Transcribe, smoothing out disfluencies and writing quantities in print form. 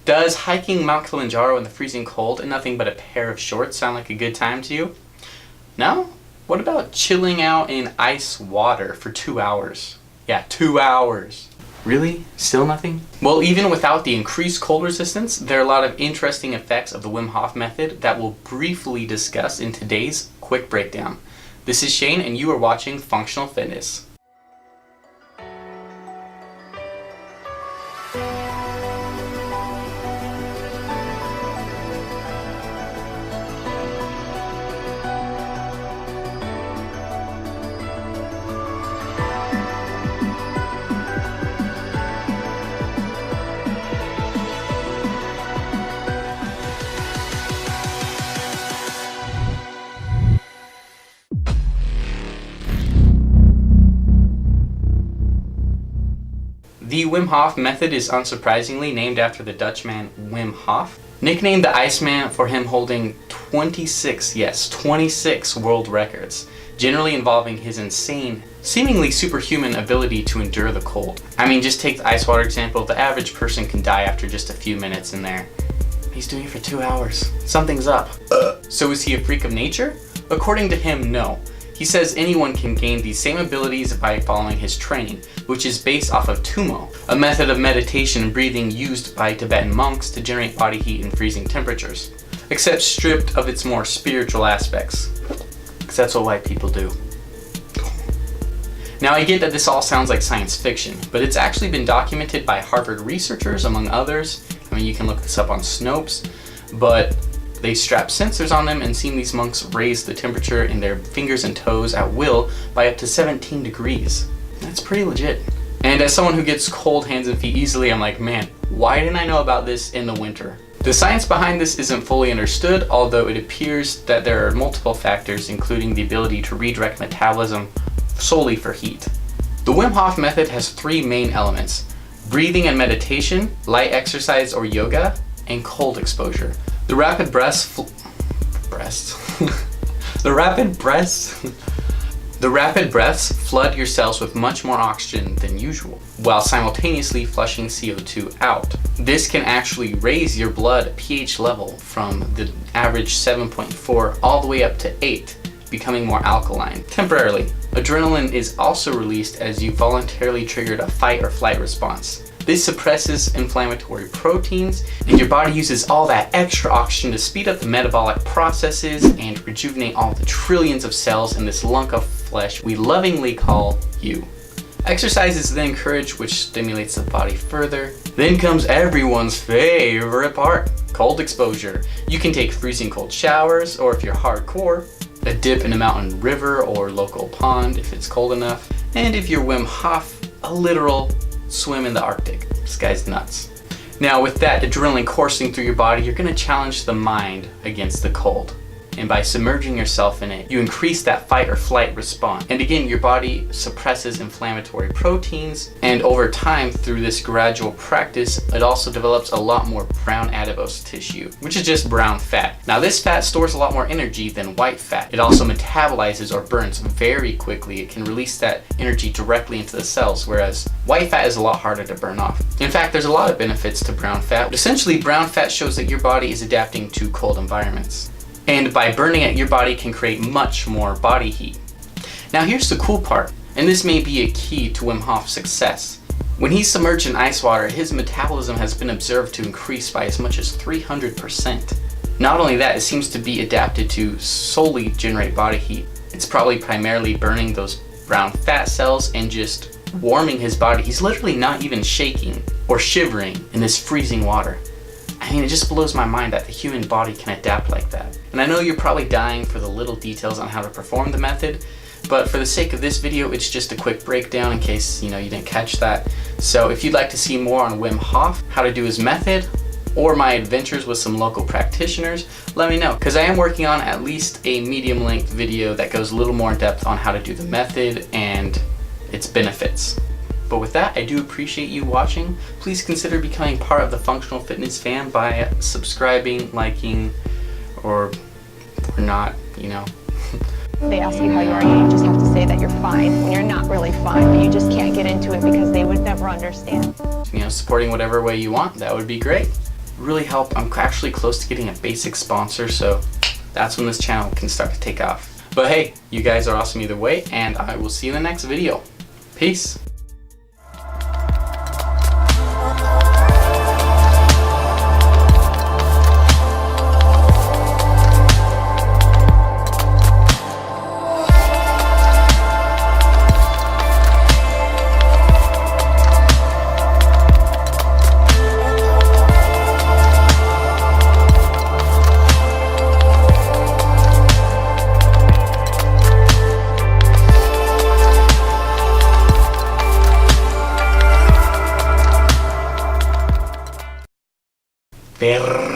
Does hiking Mount Kilimanjaro in the freezing cold and nothing but a pair of shorts sound like a good time to you? No? What about chilling out in ice water for 2 hours? Yeah, 2 hours. Really? Still nothing? Well, even without the increased cold resistance, there are a lot of interesting effects of the Wim Hof method that we'll briefly discuss in today's quick breakdown. This is Shane, and you are watching Functional Fitness. The Wim Hof method is unsurprisingly named after the Dutchman Wim Hof, nicknamed the Iceman for him holding 26 world records, generally involving his insane, seemingly superhuman ability to endure the cold. I mean, just take the ice water example. The average person can die after just a few minutes in there. He's doing it for 2 hours. Something's up. So is he a freak of nature? According to him, no. He says anyone can gain these same abilities by following his training, which is based off of Tumo, a method of meditation and breathing used by Tibetan monks to generate body heat in freezing temperatures, except stripped of its more spiritual aspects. Because that's what white people do. Now, I get that this all sounds like science fiction, but it's actually been documented by Harvard researchers, among others. I mean, you can look this up on Snopes, but they strapped sensors on them and seen these monks raise the temperature in their fingers and toes at will by up to 17 degrees. That's pretty legit. And as someone who gets cold hands and feet easily, I'm like, man, why didn't I know about this in the winter? The science behind this isn't fully understood, although it appears that there are multiple factors, including the ability to redirect metabolism solely for heat. The Wim Hof method has 3 main elements: breathing and meditation, light exercise or yoga, and cold exposure. The rapid breaths flood your cells with much more oxygen than usual, while simultaneously flushing CO2 out. This can actually raise your blood pH level from the average 7.4 all the way up to 8, becoming more alkaline temporarily. Adrenaline is also released as you voluntarily triggered a fight or flight response. This suppresses inflammatory proteins, and your body uses all that extra oxygen to speed up the metabolic processes and rejuvenate all the trillions of cells in this lunk of flesh we lovingly call you. Exercise is then encouraged, which stimulates the body further. Then comes everyone's favorite part, cold exposure. You can take freezing cold showers, or if you're hardcore, a dip in a mountain river or local pond if it's cold enough. And if you're Wim Hof, a literal swim in the Arctic. This guy's nuts. Now, with that adrenaline coursing through your body, you're going to challenge the mind against the cold. And by submerging yourself in it, you increase that fight or flight response. And again, your body suppresses inflammatory proteins, and over time, through this gradual practice, it also develops a lot more brown adipose tissue, which is just brown fat. Now, this fat stores a lot more energy than white fat. It also metabolizes or burns very quickly. It can release that energy directly into the cells, whereas white fat is a lot harder to burn off. In fact, there's a lot of benefits to brown fat. Essentially, brown fat shows that your body is adapting to cold environments. And by burning it, your body can create much more body heat. Now, here's the cool part, and this may be a key to Wim Hof's success. When he's submerged in ice water, his metabolism has been observed to increase by as much as 300%. Not only that, it seems to be adapted to solely generate body heat. It's probably primarily burning those brown fat cells and just warming his body. He's literally not even shaking or shivering in this freezing water. I mean, it just blows my mind that the human body can adapt like that. And I know you're probably dying for the little details on how to perform the method, but for the sake of this video, it's just a quick breakdown in case you didn't catch that. So if you'd like to see more on Wim Hof, how to do his method, or my adventures with some local practitioners, let me know, because I am working on at least a medium-length video that goes a little more in depth on how to do the method and its benefits. But with that, I do appreciate you watching. Please consider becoming part of the Functional Fitness fam by subscribing, liking, or not, They ask you how you are, you just have to say that you're fine when you're not really fine, but you just can't get into it because they would never understand. Supporting whatever way you want, that would be great. really help. I'm actually close to getting a basic sponsor, so that's when this channel can start to take off. But hey, you guys are awesome either way, and I will see you in the next video. Peace. Perro.